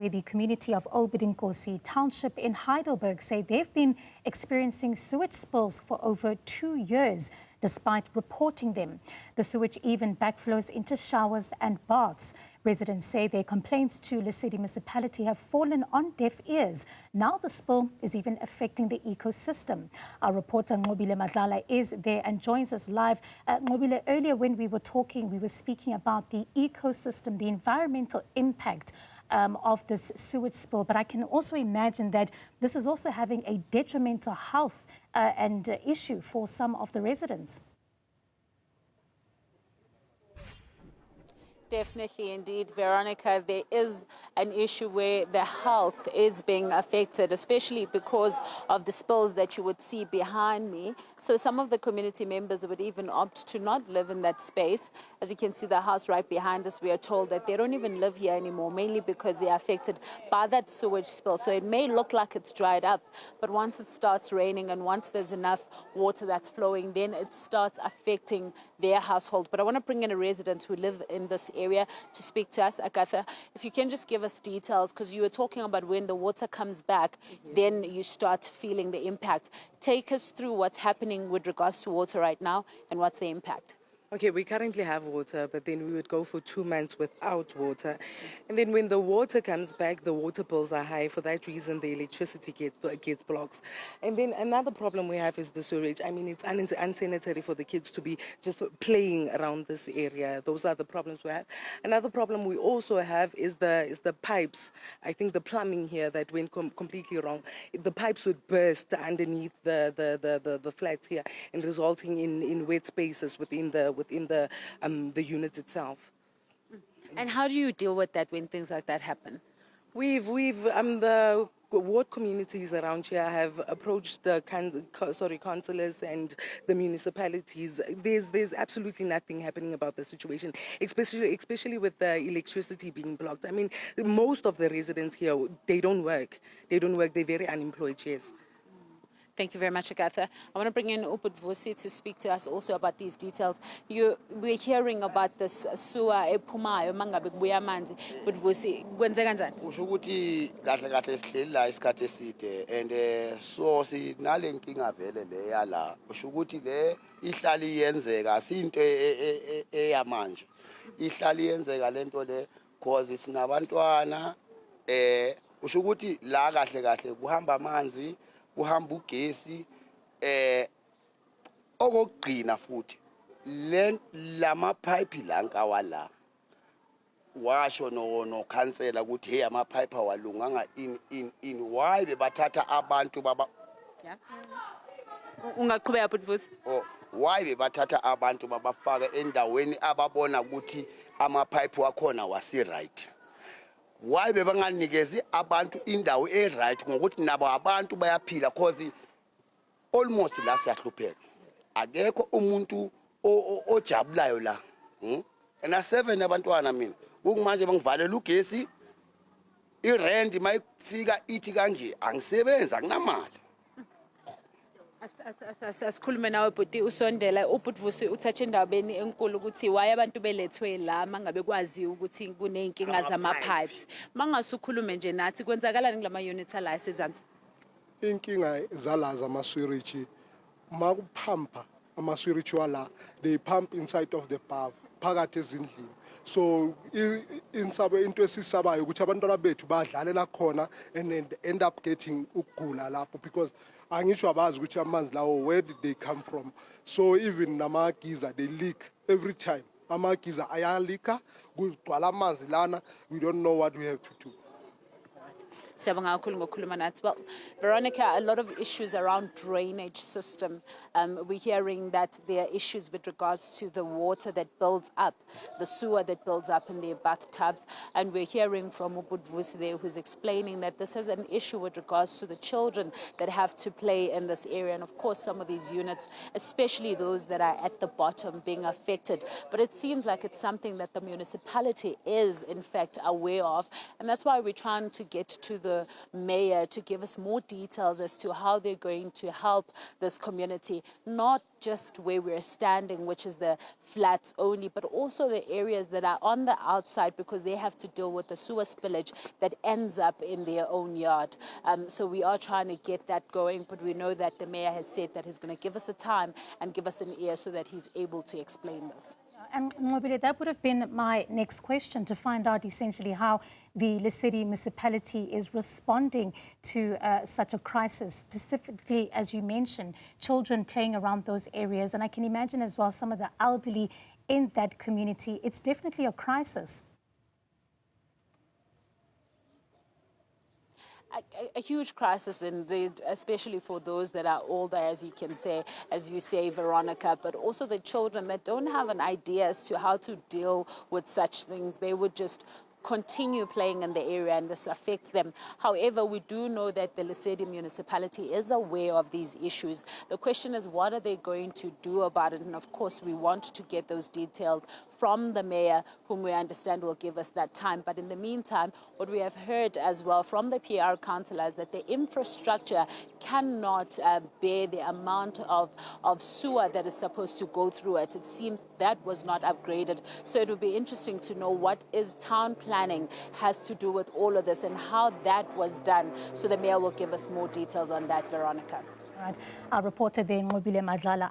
The community of Obed Nkosi township in Heidelberg say they've been experiencing sewage spills for over 2 years, despite reporting them. The sewage even backflows into showers and baths. Residents say their complaints to Lesedi Municipality have fallen on deaf ears. Now the spill is even affecting the ecosystem. Our reporter Nqobile Madlala is there and joins us live. Nqobile, earlier when we were talking, we were speaking about the ecosystem, the environmental impact of this sewage spill, but I can also imagine that this is also having a detrimental health and issue for some of the residents. Definitely, indeed, Veronica, there is an issue where the health is being affected, especially because of the spills that you would see behind me. So some of the community members would even opt to not live in that space. As you can see, the house right behind us, we are told that they don't even live here anymore, mainly because they are affected by that sewage spill. So it may look like it's dried up, but once it starts raining and once there's enough water that's flowing, then it starts affecting their household. But I want to bring in a resident who live in this area to speak to us. Agatha, if you can just give us details, because you were talking about when the water comes back, then you start feeling the impact. Take us through what's happening with regards to water right now and what's the impact. Okay, we currently have water, but then we would go for 2 months without water. And then when the water comes back, the water bills are high. For that reason, the electricity gets blocked. And then another problem we have is the sewage. I mean, it's unsanitary for the kids to be just playing around this area. Those are the problems we have. Another problem we also have is the pipes. I think the plumbing here that went completely wrong. The pipes would burst underneath the flats here and resulting in wet spaces within the unit itself. And how do you deal with that when things like that happen? We've the ward communities around here have approached the councillors and the municipalities. There's absolutely nothing happening about the situation, especially with the electricity being blocked. I mean, most of the residents here, they don't work. They're very unemployed, yes. Thank you very much, Agatha. I want to bring in Obed Nkosi to speak to us also about these details. We're hearing about this sewer ephumayo mangabe kubuya amanzi. Obed Nkosi, kwenzeka kanjani? Usho ukuthi kahle kahle sihleli la isikhathi eside and so sinale nkinga vele le yala. Usho ukuthi le ihlali yenzeka asinto eyamanje. Ihlali yenzeka lento le cause sinabantwana usho ukuthi la kahle kahle kuhamba amanzi kuhamba ugesi okugcina futhi lama pipe lankawa la washo no cancela ukuthi hey ama pipe awalunganga in why bebathatha abantu baba ungaqhubeka futhi why bebathatha abantu babafaka endaweni ababona ukuthi ama pipe wakhona wasi right. Why bebanganikezi abantu indawo right ngokuthi nabo abantu bayaphila cause almost la siyahlupheka akekho umuntu ojabulayo la and 7 abantwana mina ukumanje bangivalela ugesi irent mayifika ithi kanje angisebenza akunamali. Asikhulume nawe bhuti usondela uBud Nkosi uthathe indabeni enkulu ukuthi why abantu belethwe la mangabe kwazi ukuthi kuneyinkinga zama pipes. Mangasukhulume nje nathi kwenzakalani kulama units ala esizansi? Inkinga zalaza ama sewage makuphampa ama sewage wala they pump inside of the bath phakathi ezindlini. So insabe into esisabayo ukuthi abantwana bethu badlalela khona and end up getting ukugula lapho because angisho abazi ukuthi amanzi lawo where did they come from. So even namagiza they leak every time. Amagiza ayalika kugcwala amanzi lana, we don't know what we have to do. Well, Veronica, a lot of issues around drainage system. We're hearing that there are issues with regards to the water that builds up, the sewer that builds up in their bathtubs. And we're hearing from Obed Nkosi there who's explaining that this is an issue with regards to the children that have to play in this area. And of course, some of these units, especially those that are at the bottom, being affected. But it seems like it's something that the municipality is, in fact, aware of. And that's why we're trying to get to the the mayor to give us more details as to how they're going to help this community, not just where we're standing, which is the flats only, but also the areas that are on the outside, because they have to deal with the sewer spillage that ends up in their own yard. So we are trying to get that going, but we know that the mayor has said that he's going to give us a time and give us an ear so that he's able to explain this. And Nqobile, that would have been my next question, to find out essentially how the Lesedi Municipality is responding to such a crisis, specifically, as you mentioned, children playing around those areas. And I can imagine as well some of the elderly in that community. It's definitely a crisis. A huge crisis, indeed, especially for those that are older, as you say, Veronica, but also the children that don't have an idea as to how to deal with such things. They would just continue playing in the area, and this affects them. However, we do know that the Lesedi Municipality is aware of these issues. The question is, what are they going to do about it? And of course, we want to get those details from the mayor, whom we understand will give us that time. But in the meantime, what we have heard as well from the PR councillor is that the infrastructure cannot bear the amount of sewer that is supposed to go through it. It seems that was not upgraded. So it will be interesting to know what is town planning has to do with all of this and how that was done. So the mayor will give us more details on that, Veronica. All right. Our reporter there, Nqobile Madlala.